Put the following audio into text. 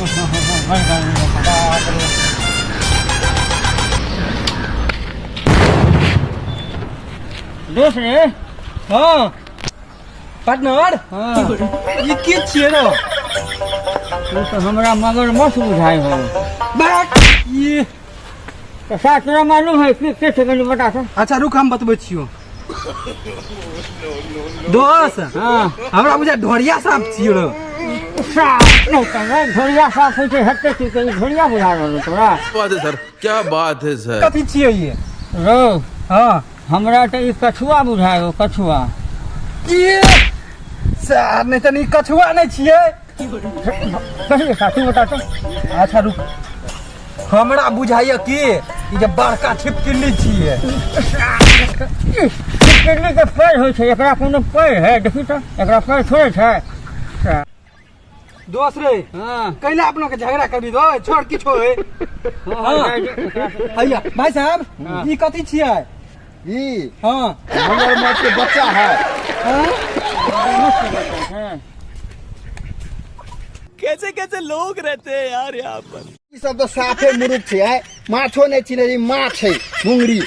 दोस्त रे हाँ पार्टनर ये के छिए रो तू तो हमरा मगर मत बुझाई हो बाक ये तो साथ तोरा मालूम है कि कैसे कनी बता था। अच्छा रुक हम बतबै छियो दोस्त हाँ हमरा बुझा ढोरिया सांप छियो रो साफ नहीं कर घोड़िया साफ होते हटते तू कहीं घोड़िया बुझा रहा तोरा। बात है सर, क्या बात है सर। कथी छिए ये रो हाँ हमरा तो ई कछुआ बुझाए हो कछुआ। ये सर नहीं तनी कछुआ नहीं छिए कहीं साथी बता तो। अच्छा रुक हमरा बुझाइए कि ई जे बड़का छिपकली छिए छिपकली के पैर होइ छै एकरा कोनो पैर है देखी तो एकरा पैर थोड़े छै। दोस्त रे हाँ कैला अपना के झगड़ा करबी दो छोड़ की छोड़ भैया भाई साहब हाँ। ई कथी छिए ई हाँ हमर माँ के बच्चा है। कैसे कैसे लोग रहते हैं यार यहाँ पर। ई सब तो साफे मुरुख छै, माछो नहीं चिन्हे, माछ है मुंगरी।